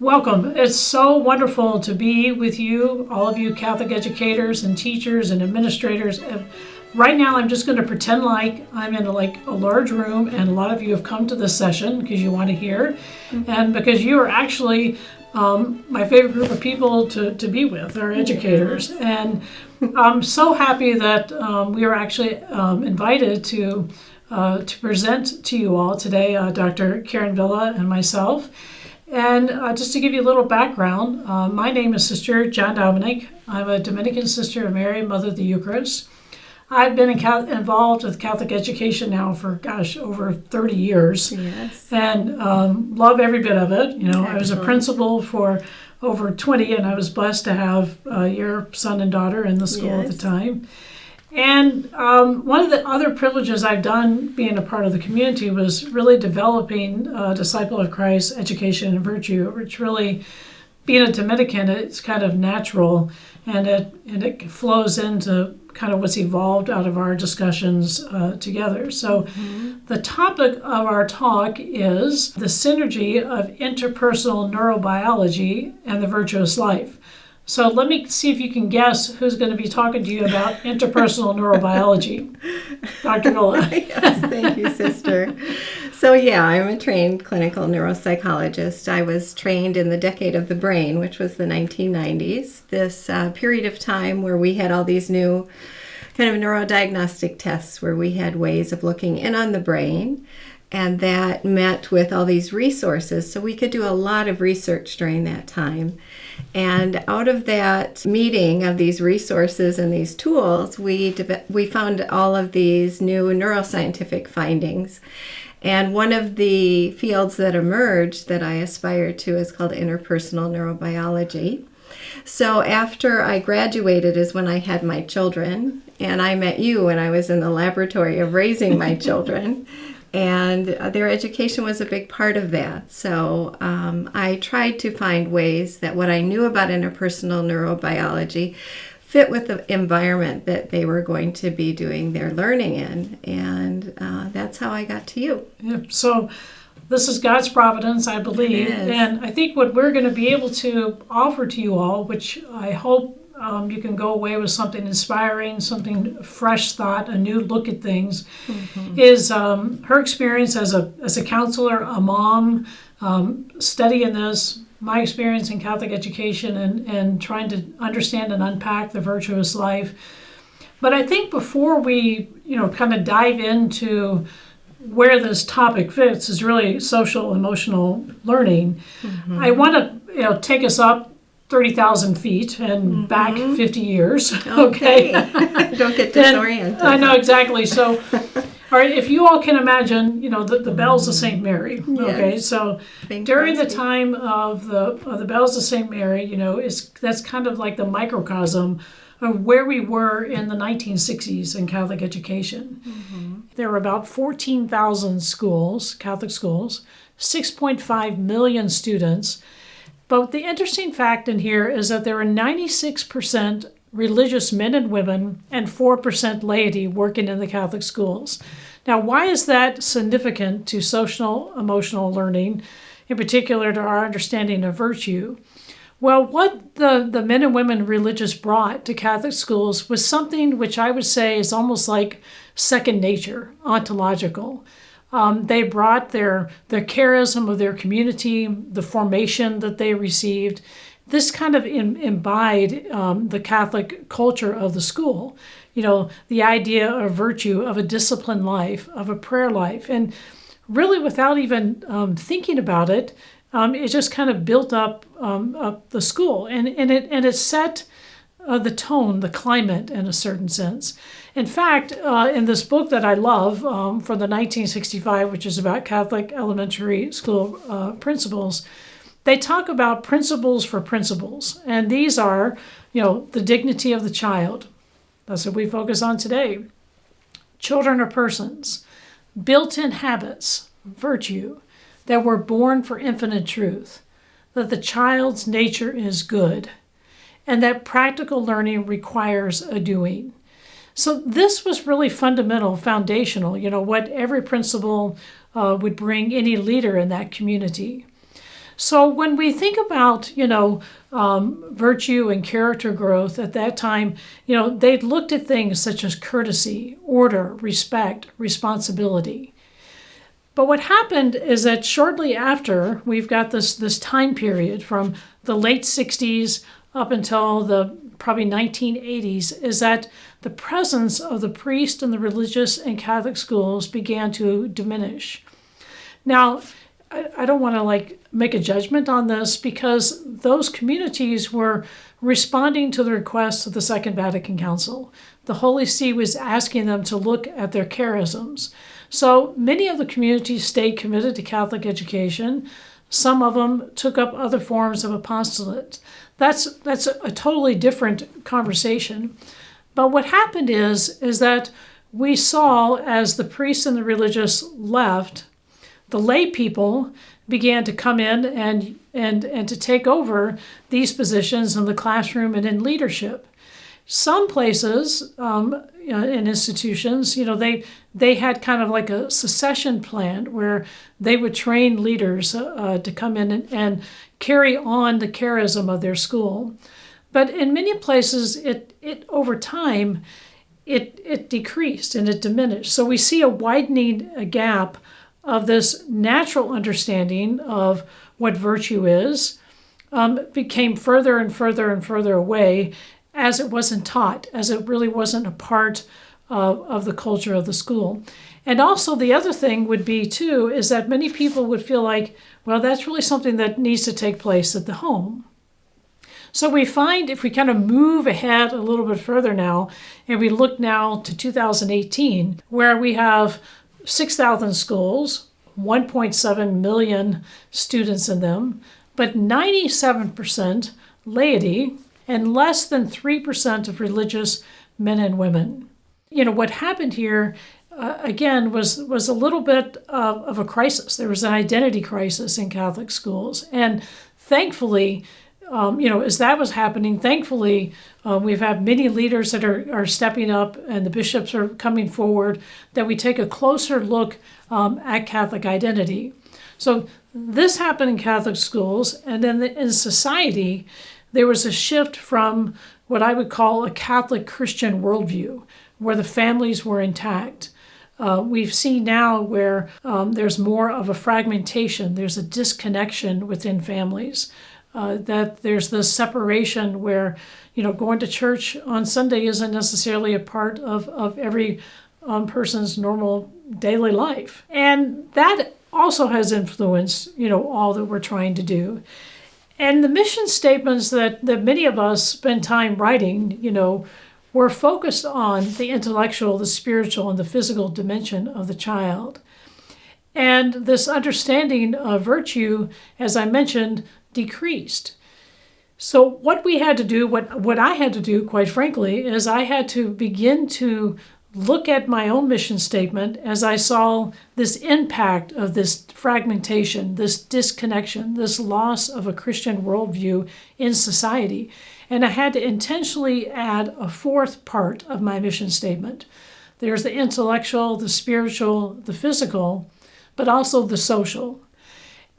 Welcome. It's so wonderful to be with you, all of you Catholic educators and teachers and administrators. Right now, I'm just going to pretend like I'm in a large room, and a lot of you have come to this session because you want to hear, and because you are actually my favorite group of people to be with, our educators. And I'm so happy that we are actually invited to present to you all today, Dr. Karen Villa and myself. And just to give you a little background, my name is Sister John Dominic. I'm a Dominican Sister of Mary, Mother of the Eucharist. I've been involved with Catholic education now for, over 30 years. Yes. And love every bit of it. I was a principal for over 20, and I was blessed to have your son and daughter in the school at the time. And one of the other privileges I've done being a part of the community was really developing Disciple of Christ education and virtue, which really, being a Dominican, it's kind of natural, and it flows into kind of what's evolved out of our discussions together. So the topic of our talk is the synergy of interpersonal neurobiology and the virtuous life. So let me see if you can guess who's going to be talking to you about interpersonal neurobiology. Dr. Villa. Yes, thank you, Sister. So I'm a trained clinical neuropsychologist. I was trained in the decade of the brain, which was the 1990s, this period of time where we had all these new kind of neurodiagnostic tests where we had ways of looking in on the brain, and that met with all these resources. So we could do a lot of research during that time. And out of that meeting of these resources and these tools, we found all of these new neuroscientific findings. And one of the fields that emerged that I aspire to is called interpersonal neurobiology. So after I graduated is when I had my children, and I met you when I was in the laboratory of raising my children. And their education was a big part of that. So I tried to find ways that what I knew about interpersonal neurobiology fit with the environment that they were going to be doing their learning in. And that's how I got to you. Yeah, so this is God's providence, I believe. And I think what we're going to be able to offer to you all, which I hope you can go away with something inspiring, something fresh thought, a new look at things, is her experience as a counselor, a mom, studying this, my experience in Catholic education and trying to understand and unpack the virtuous life. But I think before we, kind of dive into where this topic fits is really social emotional learning, I want to take us up 30,000 feet and back 50 years. Okay. Don't get disoriented. I know, exactly. So, all right, if you all can imagine, the bells of St. Mary. Okay, Yes. So during the time of the bells of St. Mary, that's kind of like the microcosm of where we were in the 1960s in Catholic education. There were about 14,000 schools, Catholic schools, 6.5 million students. But the interesting fact in here is that there are 96% religious men and women and 4% laity working in the Catholic schools. Now, why is that significant to social emotional learning, in particular to our understanding of virtue? Well, what the men and women religious brought to Catholic schools was something which I would say is almost like second nature, ontological. They brought their charism of their community, the formation that they received. This kind of imbibed the Catholic culture of the school, the idea of virtue, of a disciplined life, of a prayer life. And really without even thinking about it, it just kind of built up the school. And it set the tone, the climate in a certain sense. In fact, in this book that I love from the 1965, which is about Catholic elementary school principles, they talk about principles for principles. And these are, the dignity of the child. That's what we focus on today. Children are persons, built-in habits, virtue, that were born for infinite truth, that the child's nature is good, and that practical learning requires a doing. So this was really fundamental, foundational, what every principal would bring any leader in that community. So when we think about, virtue and character growth at that time, they'd looked at things such as courtesy, order, respect, responsibility. But what happened is that shortly after, we've got this time period from the late 60s up until the probably 1980s, is that the presence of the priest in the religious and Catholic schools began to diminish. Now, I don't want to make a judgment on this, because those communities were responding to the requests of the Second Vatican Council. The Holy See was asking them to look at their charisms. So many of the communities stayed committed to Catholic education. Some of them took up other forms of apostolate. That's a totally different conversation. But what happened is that we saw, as the priests and the religious left, the lay people began to come in and to take over these positions in the classroom and in leadership. Some places in institutions, they had kind of like a succession plan where they would train leaders to come in and carry on the charism of their school. But in many places, it over time, it decreased and it diminished. So we see a widening gap of this natural understanding of what virtue is, became further and further and further away, as it wasn't taught, as it really wasn't a part of the culture of the school. And also the other thing would be, too, is that many people would feel like, well, that's really something that needs to take place at the home. So we find, if we kind of move ahead a little bit further now, and we look now to 2018, where we have 6,000 schools, 1.7 million students in them, but 97% laity, and less than 3% of religious men and women. What happened here, again, was a little bit of a crisis. There was an identity crisis in Catholic schools. And thankfully, as that was happening, thankfully, we've had many leaders that are stepping up, and the bishops are coming forward, that we take a closer look at Catholic identity. So this happened in Catholic schools, and then in society, there was a shift from what I would call a Catholic Christian worldview, where the families were intact. We've seen now where there's more of a fragmentation, there's a disconnection within families, that there's this separation where, going to church on Sunday isn't necessarily a part of every person's normal daily life. And that also has influenced, all that we're trying to do. And the mission statements that many of us spend time writing, were focused on the intellectual, the spiritual, and the physical dimension of the child. And this understanding of virtue, as I mentioned, decreased. So what we had to do, what I had to do, quite frankly, is I had to begin to look at my own mission statement as I saw this impact of this fragmentation, this disconnection, this loss of a Christian worldview in society. And I had to intentionally add a fourth part of my mission statement. There's the intellectual, the spiritual, the physical, but also the social.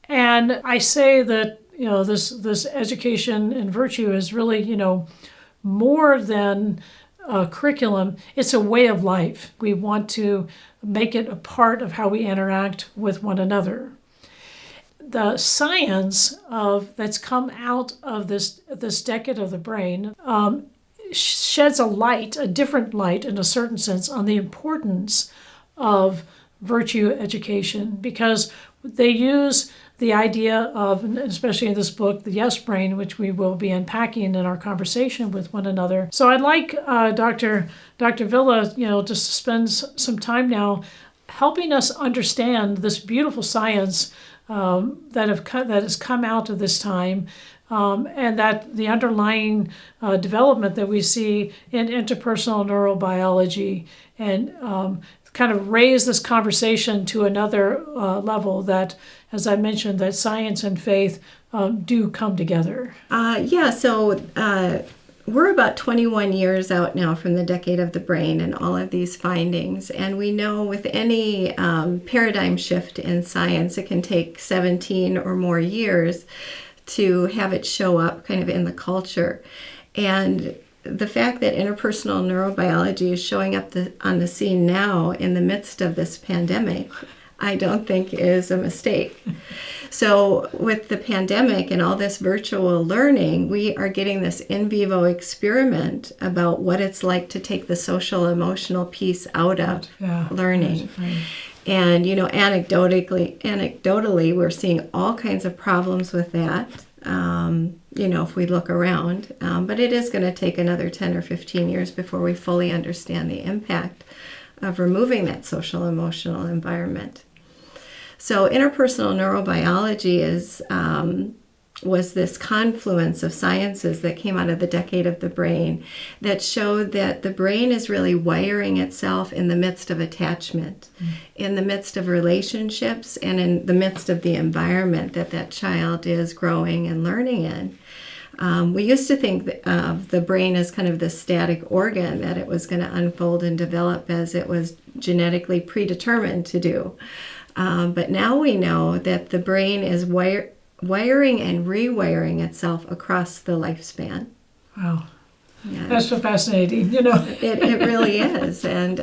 And I say that, this education and virtue is really, more than a curriculum. It's a way of life. We want to make it a part of how we interact with one another. The science that's come out of this decade of the brain sheds a different light in a certain sense, on the importance of virtue education, because they use the idea of, especially in this book, the yes brain, which we will be unpacking in our conversation with one another. So I'd like Dr. Villa, just to spend some time now helping us understand this beautiful science that has come out of this time, and that the underlying development that we see in interpersonal neurobiology, and kind of raise this conversation to another level, that, as I mentioned, that science and faith do come together. So we're about 21 years out now from the decade of the brain and all of these findings. And we know with any paradigm shift in science, it can take 17 or more years to have it show up kind of in the culture. And the fact that interpersonal neurobiology is showing up on the scene now in the midst of this pandemic, I don't think is a mistake. So with the pandemic and all this virtual learning, we are getting this in vivo experiment about what it's like to take the social emotional piece out of learning. Right. And, anecdotally, we're seeing all kinds of problems with that, if we look around. But it is going to take another 10 or 15 years before we fully understand the impact of removing that social emotional environment. So interpersonal neurobiology was this confluence of sciences that came out of the decade of the brain that showed that the brain is really wiring itself in the midst of attachment, in the midst of relationships, and in the midst of the environment that child is growing and learning in. We used to think of the brain as kind of this static organ that it was going to unfold and develop as it was genetically predetermined to do. But now we know that the brain is wiring and rewiring itself across the lifespan. Wow. Yeah. That's so fascinating, It really is. And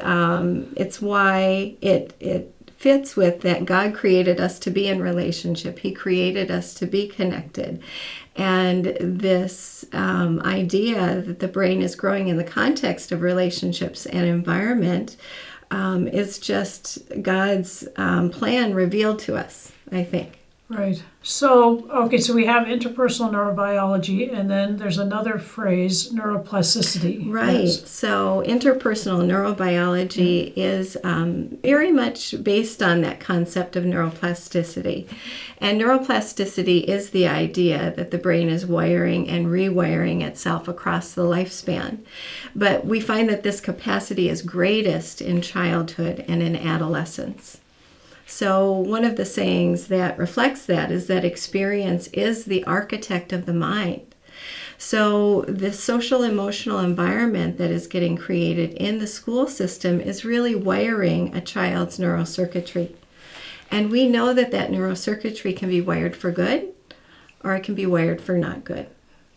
it's why it fits with that God created us to be in relationship. He created us to be connected. And this idea that the brain is growing in the context of relationships and environment is just God's plan revealed to us, I think. Right. So we have interpersonal neurobiology, and then there's another phrase, neuroplasticity. Right. Yes. So interpersonal neurobiology is very much based on that concept of neuroplasticity. And neuroplasticity is the idea that the brain is wiring and rewiring itself across the lifespan. But we find that this capacity is greatest in childhood and in adolescence. So one of the sayings that reflects that is that experience is the architect of the mind. So the social emotional environment that is getting created in the school system is really wiring a child's neurocircuitry. And we know that neurocircuitry can be wired for good or it can be wired for not good.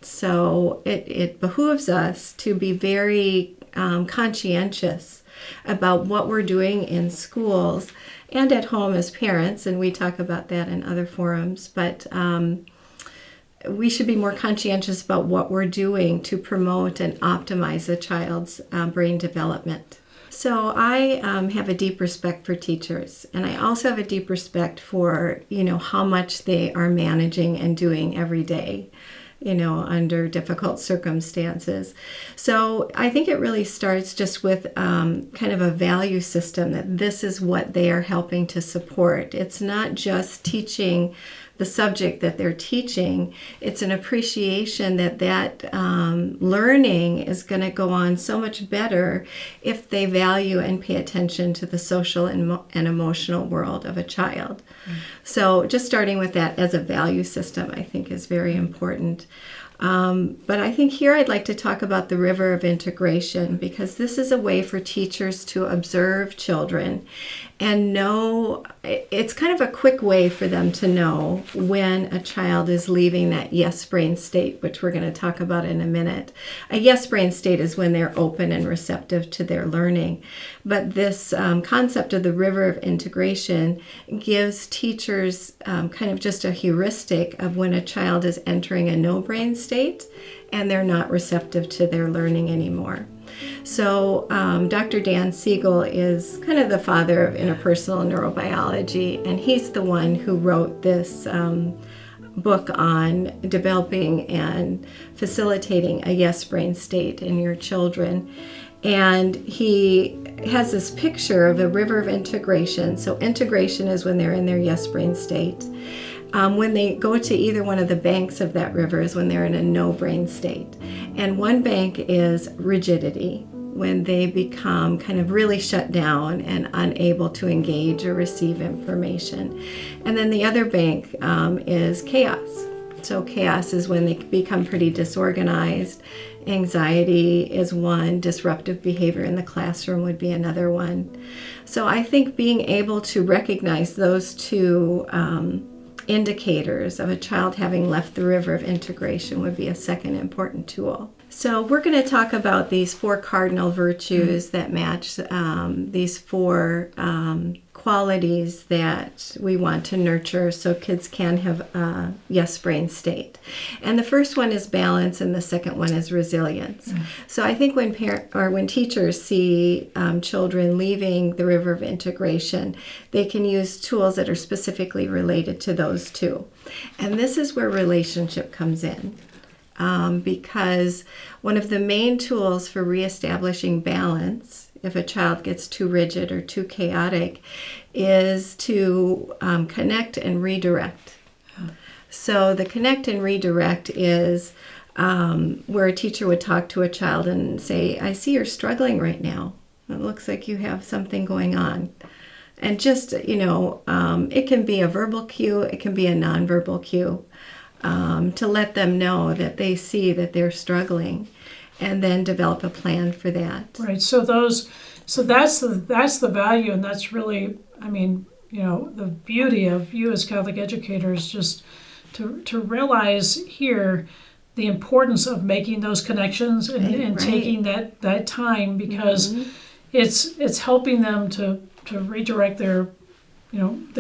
So it behooves us to be very conscientious about what we're doing in schools and at home as parents, and we talk about that in other forums, but we should be more conscientious about what we're doing to promote and optimize a child's brain development. So I have a deep respect for teachers, and I also have a deep respect for, how much they are managing and doing every day, under difficult circumstances. So I think it really starts just with kind of a value system that this is what they are helping to support. It's not just teaching the subject that they're teaching. It's an appreciation that learning is going to go on so much better if they value and pay attention to the social and emotional world of a child. So just starting with that as a value system, I think, is very important. But I think here I'd like to talk about the river of integration, because this is a way for teachers to observe children and know, it's kind of a quick way for them to know when a child is leaving that yes brain state, which we're going to talk about in a minute. A yes brain state is when they're open and receptive to their learning. But this concept of the river of integration gives teachers kind of just a heuristic of when a child is entering a no brain state and they're not receptive to their learning anymore. So Dr. Dan Siegel is kind of the father of interpersonal neurobiology, and he's the one who wrote this book on developing and facilitating a yes brain state in your children. And he has this picture of a river of integration. So integration is when they're in their yes brain state. When they go to either one of the banks of that river is when they're in a no brain state. And one bank is rigidity, when they become kind of really shut down and unable to engage or receive information. And then the other bank is chaos. So chaos is when they become pretty disorganized. Anxiety is one. Disruptive behavior in the classroom would be another one. So I think being able to recognize those two indicators of a child having left the river of integration would be a second important tool. So we're going to talk about these 4 cardinal virtues that match these 4 qualities that we want to nurture so kids can have a yes brain state. And the first one is balance, and the second one is resilience. So I think when teachers see children leaving the river of integration, they can use tools that are specifically related to those two. And this is where relationship comes in. Because one of the main tools for reestablishing balance, if a child gets too rigid or too chaotic, is to connect and redirect. So the connect and redirect is where a teacher would talk to a child and say, I see you're struggling right now. It looks like you have something going on. And just, it can be a verbal cue, it can be a nonverbal cue. To let them know that they see that they're struggling, and then develop a plan for that. Right. So that's the value, and that's really, the beauty of you as Catholic educators, just to realize here the importance of making those connections and taking that time, because it's helping them to redirect their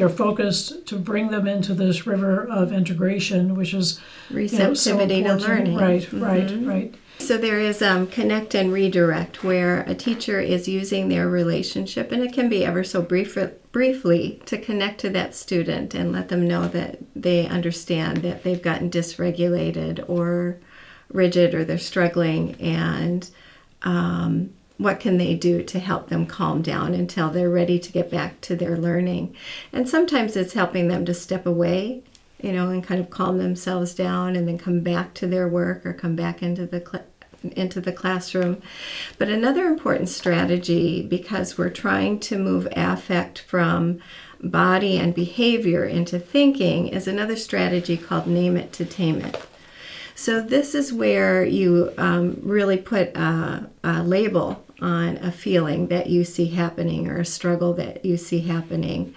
focus, to bring them into this river of integration, which is receptivity to learning. Right. So there is connect and redirect, where a teacher is using their relationship, and it can be ever so briefly, to connect to that student and let them know that they understand that they've gotten dysregulated or rigid, or they're struggling, and what can they do to help them calm down until they're ready to get back to their learning. And sometimes it's helping them to step away, and kind of calm themselves down, and then come back to their work or come back into the classroom. But another important strategy, because we're trying to move affect from body and behavior into thinking, is another strategy called name it to tame it. So this is where you really put a label on a feeling that you see happening, or a struggle that you see happening.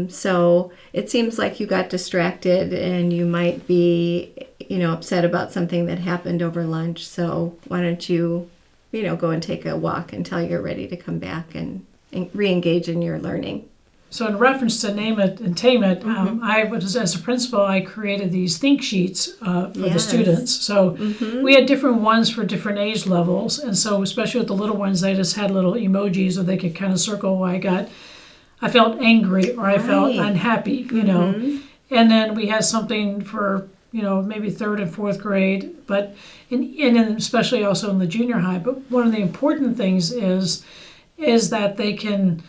So it seems like you got distracted, and you might be, upset about something that happened over lunch. So why don't you, go and take a walk until you're ready to come back and re-engage in your learning. So in reference to name it and tame it, I was, as a principal, I created these think sheets for the students. So we had different ones for different age levels. And so especially with the little ones, they just had little emojis so they could kind of circle I felt angry, or I felt unhappy, And then we had something for, maybe 3rd and 4th grade, but and especially also in the junior high. But one of the important things is that they can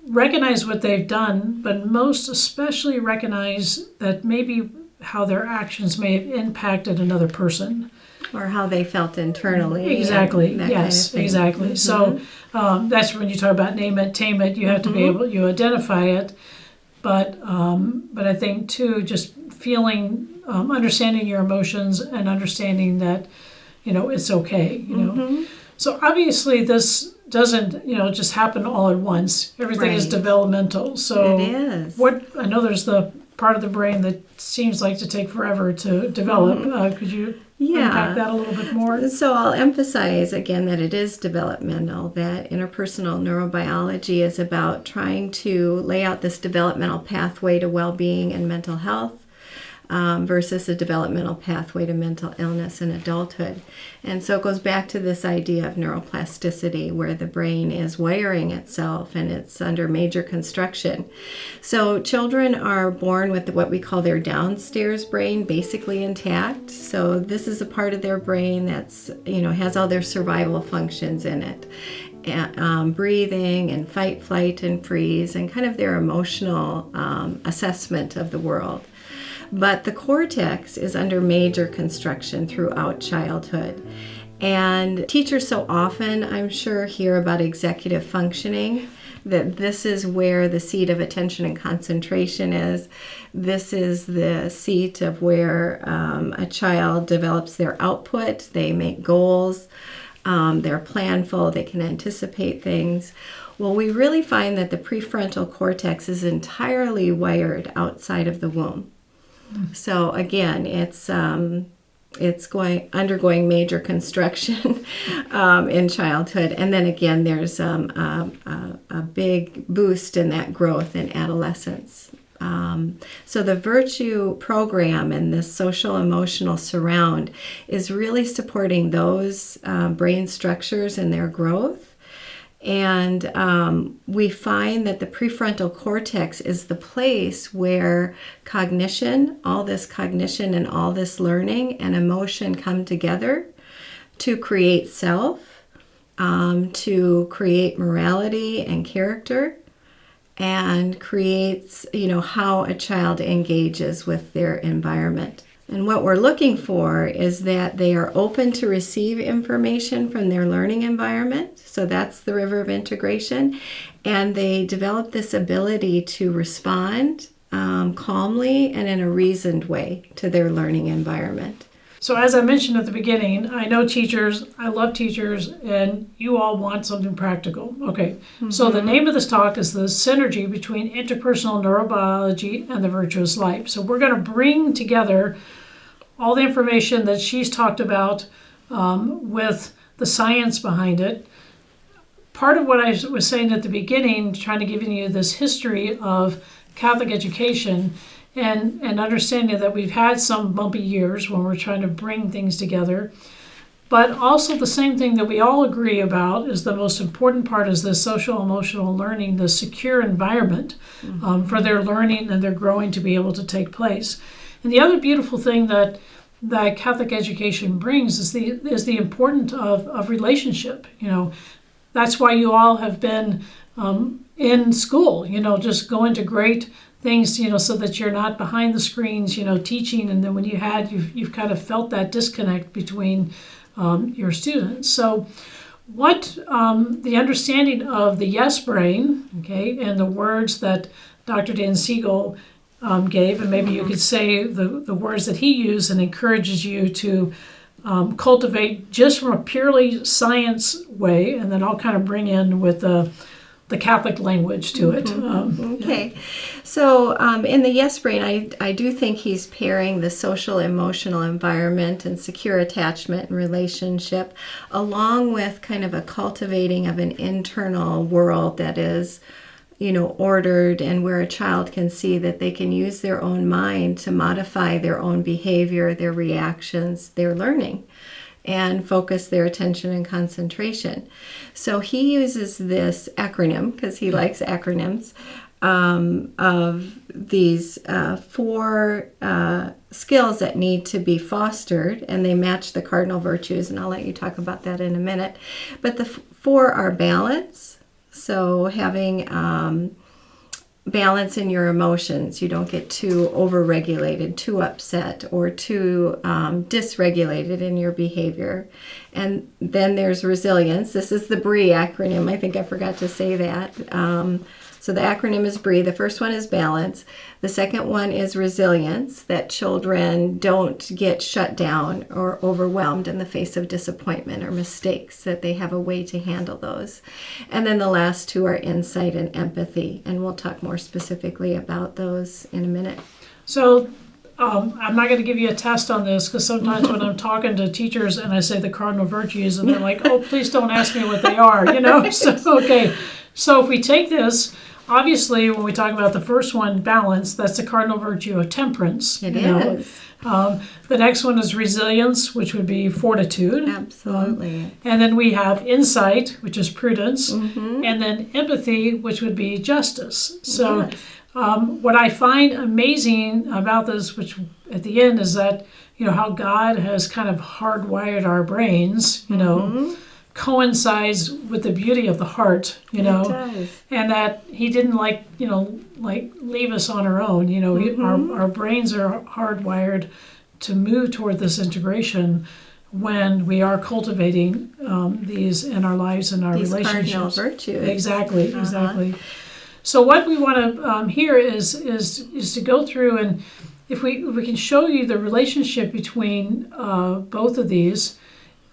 recognize what they've done, but most especially recognize that maybe how their actions may have impacted another person. Or how they felt internally. Exactly. Yes, kind of exactly. So that's when you talk about name it, tame it, you have to be able, you identify it. But I think too, just feeling, understanding your emotions and understanding that, it's okay, So obviously this doesn't, just happen all at once. Everything is developmental. So it is. I know there's the part of the brain that seems like to take forever to develop. Could you unpack that a little bit more? So I'll emphasize again that it is developmental, that interpersonal neurobiology is about trying to lay out this developmental pathway to well-being and mental health, versus a developmental pathway to mental illness in adulthood. And so it goes back to this idea of neuroplasticity, where the brain is wiring itself and it's under major construction. So children are born with what we call their downstairs brain basically intact. So this is a part of their brain that's, has all their survival functions in it. Breathing and fight, flight, and freeze, and kind of their emotional assessment of the world. But the cortex is under major construction throughout childhood. And teachers so often, I'm sure, hear about executive functioning, that this is where the seat of attention and concentration is. This is the seat of where a child develops their output. They make goals. They're planful. They can anticipate things. Well, we really find that the prefrontal cortex is entirely wired outside of the womb. So again, it's undergoing major construction in childhood, and then again, there's a big boost in that growth in adolescence. So the Virtue program and this social emotional surround is really supporting those brain structures and their growth. And we find that the prefrontal cortex is the place where cognition, all this cognition and all this learning and emotion come together to create self, to create morality and character, and creates, how a child engages with their environment. And what we're looking for is that they are open to receive information from their learning environment. So that's the river of integration. And they develop this ability to respond calmly and in a reasoned way to their learning environment. So as I mentioned at the beginning, I know teachers, I love teachers, and you all want something practical. Okay, So the name of this talk is the synergy between interpersonal neurobiology and the virtuous life. So we're going to bring together all the information that she's talked about with the science behind it. Part of what I was saying at the beginning, trying to give you this history of Catholic education and understanding that we've had some bumpy years when we're trying to bring things together. But also the same thing that we all agree about is the most important part is the social emotional learning, the secure environment for their learning and their growing to be able to take place. And the other beautiful thing that Catholic education brings is the importance of relationship. That's why you all have been in school, just going to great things, so that you're not behind the screens, teaching. And then when you've kind of felt that disconnect between your students. So what the understanding of the yes brain, okay, and the words that Dr. Dan Siegel gave, and maybe you could say the words that he used and encourages you to cultivate just from a purely science way, and then I'll kind of bring in with the Catholic language to it. Okay. So in the yes brain, I do think he's pairing the social emotional environment and secure attachment and relationship along with kind of a cultivating of an internal world that is ordered, and where a child can see that they can use their own mind to modify their own behavior, their reactions, their learning, and focus their attention and concentration. So he uses this acronym, because he likes acronyms, of these 4 skills that need to be fostered, and they match the cardinal virtues, and I'll let you talk about that in a minute. But the 4 are balance. So having balance in your emotions. You don't get too overregulated, too upset, or too dysregulated in your behavior. And then there's resilience. This is the BRE acronym. I think I forgot to say that. So the acronym is BRE. The first one is balance. The second one is resilience, that children don't get shut down or overwhelmed in the face of disappointment or mistakes, that they have a way to handle those. And then the last 2 are insight and empathy, and we'll talk more specifically about those in a minute. So I'm not going to give you a test on this, because sometimes when I'm talking to teachers and I say the cardinal virtues, and they're like, oh, please don't ask me what they are, So, okay. So if we take this, obviously, when we talk about the first one, balance, that's the cardinal virtue of temperance. It is. The next one is resilience, which would be fortitude. Absolutely. And then we have insight, which is prudence. Mm-hmm. And then empathy, which would be justice. So yes. What I find amazing about this, which at the end, is that, how God has kind of hardwired our brains, mm-hmm. coincides with the beauty of the heart, It does. And that he didn't leave us on our own, mm-hmm. Our brains are hardwired to move toward this integration. when we are cultivating these in our lives and our These relationships. cardinal virtues. Exactly, exactly. So what we want to here is to go through, and if we can show you the relationship between both of these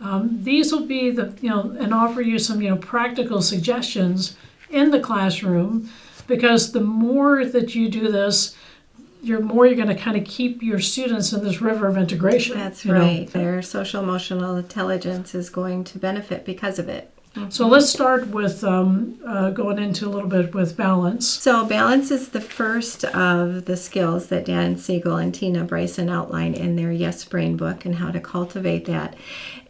will be and offer you some practical suggestions in the classroom, because the more that you do this, you're going to kind of keep your students in this river of integration. That's right. Their social emotional intelligence is going to benefit because of it. So let's start with going into a little bit with balance. So balance is the first of the skills that Dan Siegel and Tina Bryson outline in their Yes Brain book, and how to cultivate that.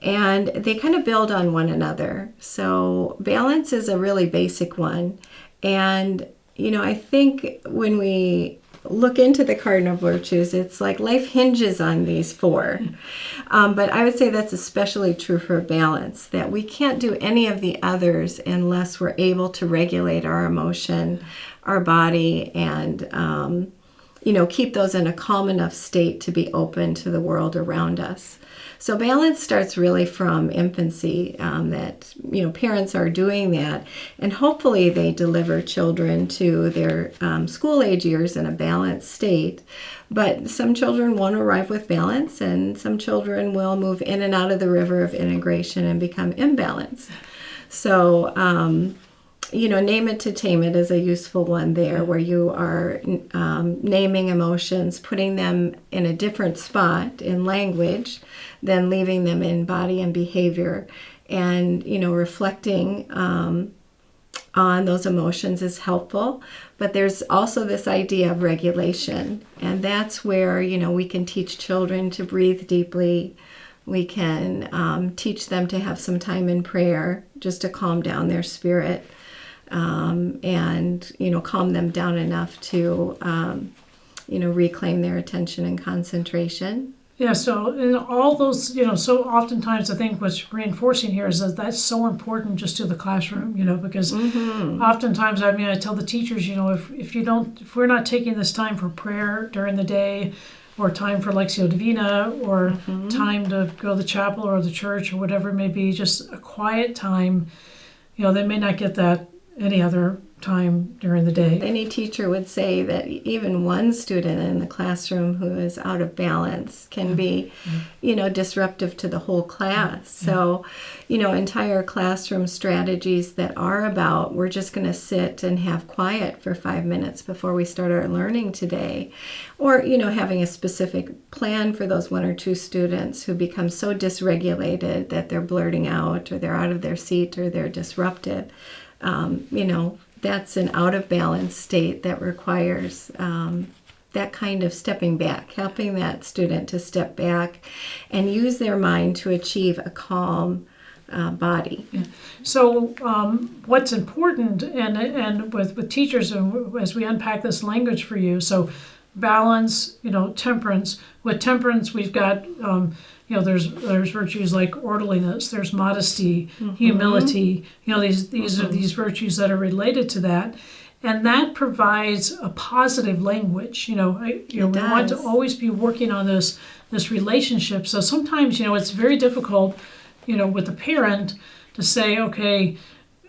And they kind of build on one another. So balance is a really basic one. And, I think when we look into the cardinal virtues, it's like life hinges on these four. But I would say that's especially true for balance, that we can't do any of the others unless we're able to regulate our emotion, our body, and, keep those in a calm enough state to be open to the world around us. So balance starts really from infancy, that, parents are doing that, and hopefully they deliver children to their school age years in a balanced state. But some children won't arrive with balance, and some children will move in and out of the river of integration and become imbalanced. So, name it to tame it is a useful one there, where you are naming emotions, putting them in a different spot in language, then leaving them in body and behavior, and reflecting on those emotions is helpful. But there's also this idea of regulation, and that's where we can teach children to breathe deeply. We can teach them to have some time in prayer just to calm down their spirit. And calm them down enough to reclaim their attention and concentration. Yeah, so in all those, so oftentimes I think what's reinforcing here is that that's so important just to the classroom, because oftentimes, I tell the teachers, if we're not taking this time for prayer during the day, or time for Lectio Divina, or time to go to the chapel or the church or whatever it may be, just a quiet time, they may not get that any other time during the day. Any teacher would say that even one student in the classroom who is out of balance can be, disruptive to the whole class. So, entire classroom strategies that are about, we're just going to sit and have quiet for 5 minutes before we start our learning today. Or, having a specific plan for those one or two students who become so dysregulated that they're blurting out, or they're out of their seat, or they're disruptive. That's an out of balance state that requires that kind of stepping back, helping that student to step back and use their mind to achieve a calm body. Yeah. So what's important, and with teachers, as we unpack this language for you, so balance, temperance. With temperance, we've got there's virtues like orderliness, there's modesty, humility. These are these virtues that are related to that, and that provides a positive language. We want to always be working on this relationship. So sometimes it's very difficult, with the parent to say, okay,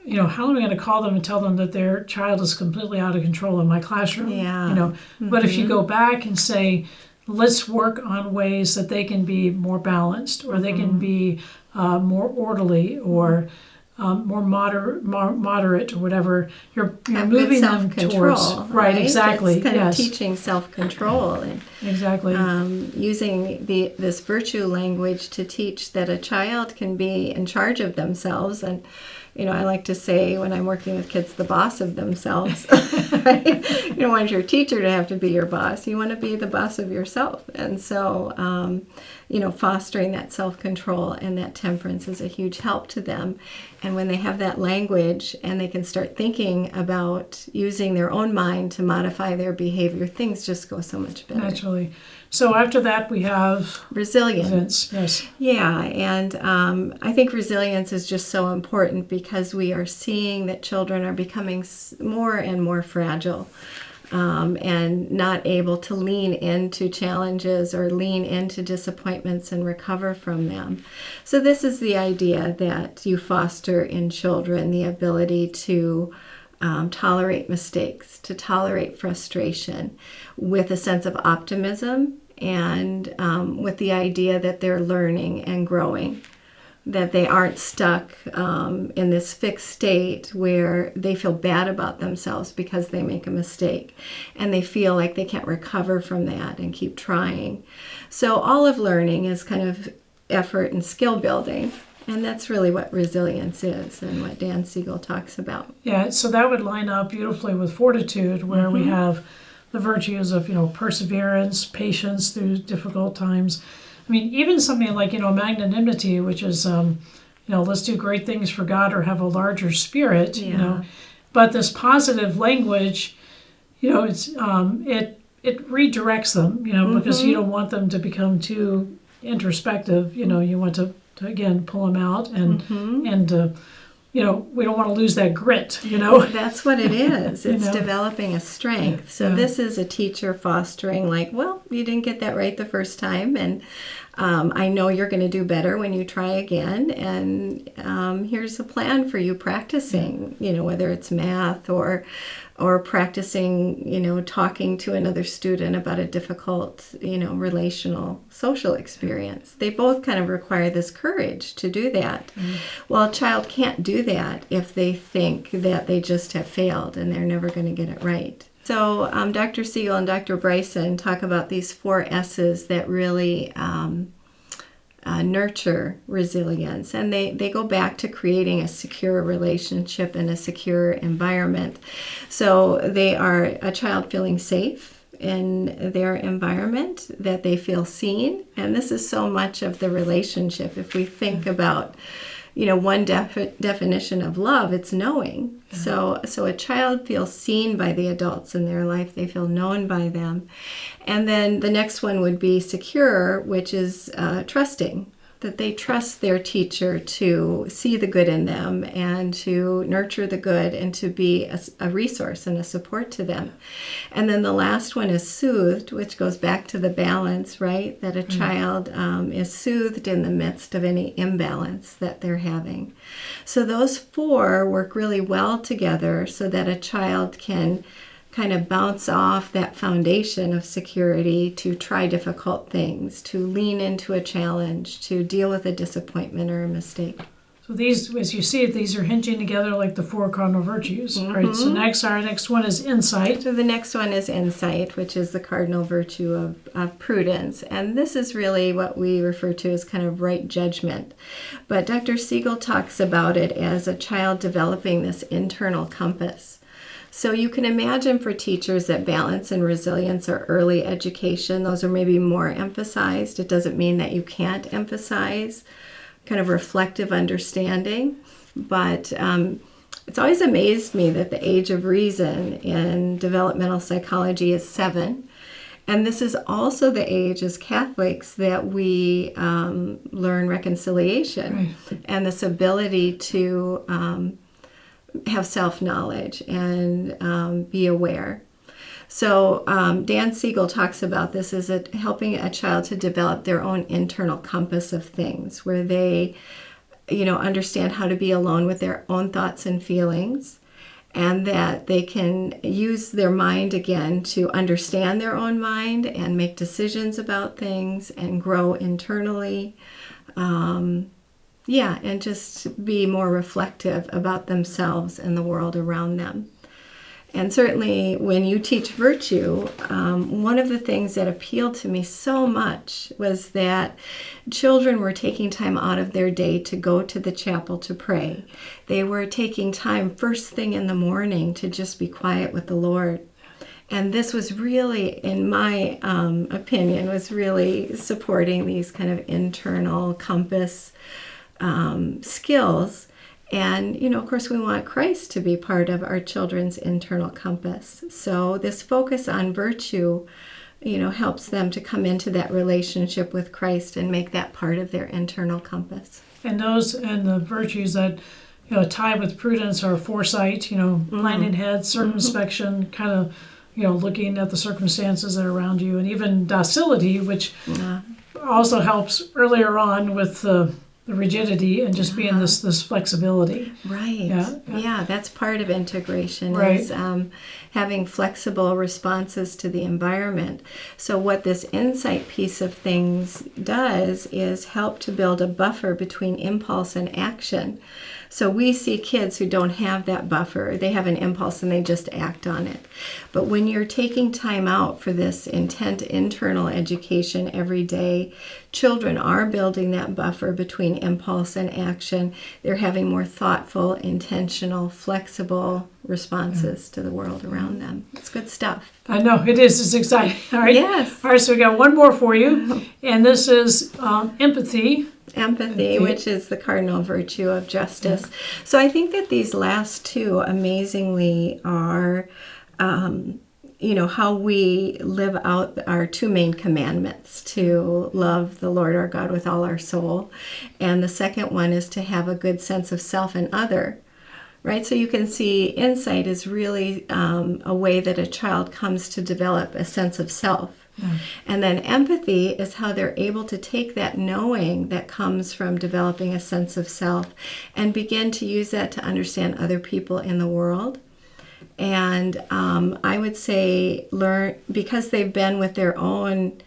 how am I going to call them and tell them that their child is completely out of control in my classroom? Yeah. But if you go back and say, let's work on ways that they can be more balanced, or they can be more orderly, or more moderate, or whatever. You're moving them towards. Right, exactly. It's kind of teaching self-control and exactly using this virtue language to teach that a child can be in charge of themselves. And I like to say, when I'm working with kids, the boss of themselves. Right? You don't want your teacher to have to be your boss. You want to be the boss of yourself. And so, fostering that self-control and that temperance is a huge help to them. And when they have that language and they can start thinking about using their own mind to modify their behavior, things just go so much better. Naturally. So after that, we have resilience. Yes. Yeah, and I think resilience is just so important because we are seeing that children are becoming more and more fragile. and not able to lean into challenges or lean into disappointments and recover from them. So this is the idea that you foster in children, the ability to tolerate mistakes, to tolerate frustration with a sense of optimism and with the idea that they're learning and growing, that they aren't stuck in this fixed state where they feel bad about themselves because they make a mistake and they feel like they can't recover from that and keep trying. So all of learning is kind of effort and skill building. And that's really what resilience is and what Dan Siegel talks about. Yeah, so that would line up beautifully with fortitude, where we have the virtues of, perseverance, patience through difficult times. I mean, even something like, magnanimity, which is, let's do great things for God or have a larger spirit, But this positive language, it's it redirects them, because you don't want them to become too introspective. You want to again pull them out and we don't want to lose that grit. That's what it is. It's developing a strength. So this is a teacher fostering, like, well, you didn't get that right the first time, and I know you're going to do better when you try again, and here's a plan for you practicing, whether it's math or practicing, talking to another student about a difficult, relational, social experience. They both kind of require this courage to do that. Well, a child can't do that if they think that they just have failed and they're never going to get it right. So Dr. Siegel and Dr. Bryson talk about these 4 S's that really nurture resilience, and they go back to creating a secure relationship and a secure environment. So they are a child feeling safe in their environment, that they feel seen, and this is so much of the relationship. If we think about one definition of love, it's knowing. So a child feels seen by the adults in their life. They feel known by them. And then the next one would be secure, which is trusting, that they trust their teacher to see the good in them and to nurture the good and to be a resource and a support to them. And then the last one is soothed, which goes back to the balance, right? That a child is soothed in the midst of any imbalance that they're having. So those 4 work really well together so that a child can kind of bounce off that foundation of security to try difficult things, to lean into a challenge, to deal with a disappointment or a mistake. So these, as you see it, these are hinging together like the 4 cardinal virtues. Right. So our next one is insight. So the next one is insight, which is the cardinal virtue of prudence. And this is really what we refer to as kind of right judgment. But Dr. Siegel talks about it as a child developing this internal compass. So you can imagine for teachers that balance and resilience are early education. Those are maybe more emphasized. It doesn't mean that you can't emphasize kind of reflective understanding, but it's always amazed me that the age of reason in developmental psychology is 7. And this is also the age as Catholics that we learn reconciliation and this ability to have self-knowledge and be aware. So Dan Siegel talks about this as helping a child to develop their own internal compass of things, where they, understand how to be alone with their own thoughts and feelings, and that they can use their mind again to understand their own mind and make decisions about things and grow internally. And just be more reflective about themselves and the world around them. And certainly when you teach virtue, one of the things that appealed to me so much was that children were taking time out of their day to go to the chapel to pray. They were taking time first thing in the morning to just be quiet with the Lord. And this was really, in my opinion, was really supporting these kind of internal compass skills. And, of course, we want Christ to be part of our children's internal compass. So this focus on virtue, helps them to come into that relationship with Christ and make that part of their internal compass. And the virtues that, tie with prudence are foresight, planning ahead, circumspection, kind of looking at the circumstances that are around you, and even docility, which also helps earlier on with the rigidity and just being this flexibility. Right. Yeah, that's part of integration, right. is having flexible responses to the environment. So what this insight piece of things does is help to build a buffer between impulse and action. So we see kids who don't have that buffer. They have an impulse and they just act on it. But when you're taking time out for this intent internal education every day, children are building that buffer between impulse and action. They're having more thoughtful, intentional, flexible responses to the world around them. It's good stuff. I know, it is. It's exciting. All right. Yes. All right, so we got one more for you, and this is empathy. Empathy, which is the cardinal virtue of justice. Yeah. So I think that these last two amazingly are, how we live out our two main commandments, to love the Lord our God with all our soul. And the second one is to have a good sense of self and other. Right? So you can see insight is really a way that a child comes to develop a sense of self. Yeah. And then empathy is how they're able to take that knowing that comes from developing a sense of self and begin to use that to understand other people in the world. And I would say learn, because they've been with their own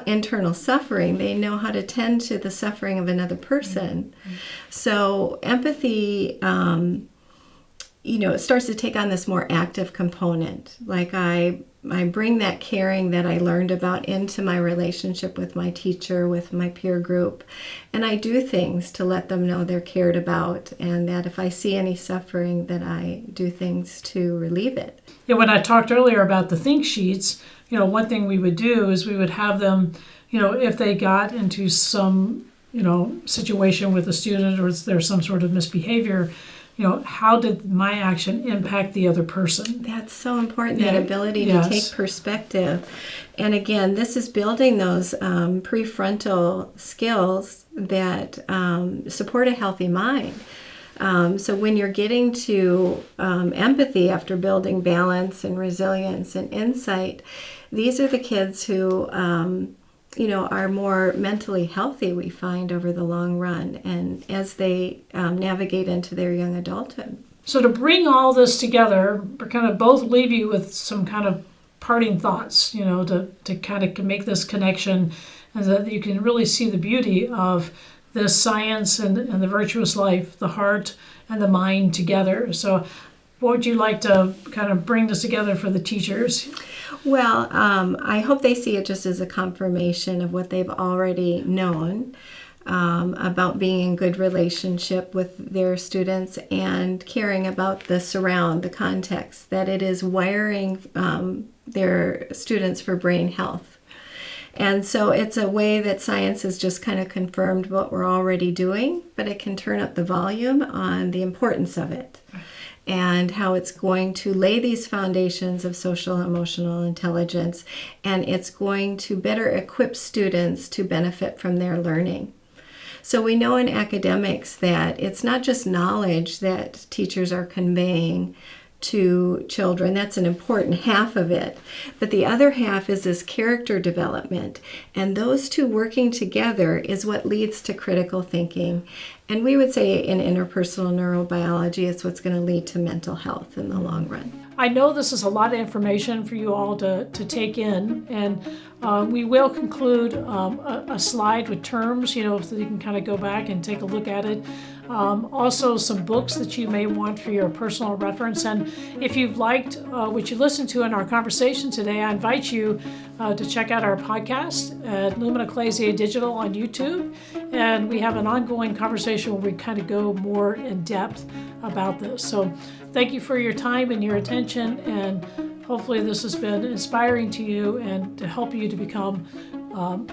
internal suffering, they know how to tend to the suffering of another person. Mm-hmm. So empathy, it starts to take on this more active component. Like I bring that caring that I learned about into my relationship with my teacher, with my peer group, and I do things to let them know they're cared about, and that if I see any suffering, that I do things to relieve it. Yeah, when I talked earlier about the think sheets, one thing we would do is we would have them, if they got into some, situation with a student or there's some sort of misbehavior, how did my action impact the other person? That's so important, that ability to take perspective. And again, this is building those prefrontal skills that support a healthy mind. So when you're getting to empathy after building balance and resilience and insight, these are the kids who are more mentally healthy, we find, over the long run, and as they navigate into their young adulthood. So to bring all this together, we're kind of both leave you with some kind of parting thoughts, to kind of make this connection, and that you can really see the beauty of this science and the virtuous life, the heart and the mind together. So what would you like to kind of bring this together for the teachers? Well, I hope they see it just as a confirmation of what they've already known about being in good relationship with their students and caring about the surround, the context, that it is wiring their students for brain health. And so it's a way that science has just kind of confirmed what we're already doing, but it can turn up the volume on the importance of it and how it's going to lay these foundations of social and emotional intelligence, and it's going to better equip students to benefit from their learning. So we know in academics that it's not just knowledge that teachers are conveying to children. That's an important half of it. But the other half is this character development. And those two working together is what leads to critical thinking. And we would say in interpersonal neurobiology, it's what's going to lead to mental health in the long run. I know this is a lot of information for you all to take in, and we will conclude a slide with terms, so you can kind of go back and take a look at it. Also some books that you may want for your personal reference. And if you've liked what you listened to in our conversation today, I invite you to check out our podcast at Lumina Ecclesia Digital on YouTube. And we have an ongoing conversation where we kind of go more in depth about this. So thank you for your time and your attention, and hopefully this has been inspiring to you and to help you to become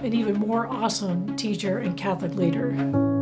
an even more awesome teacher and Catholic leader.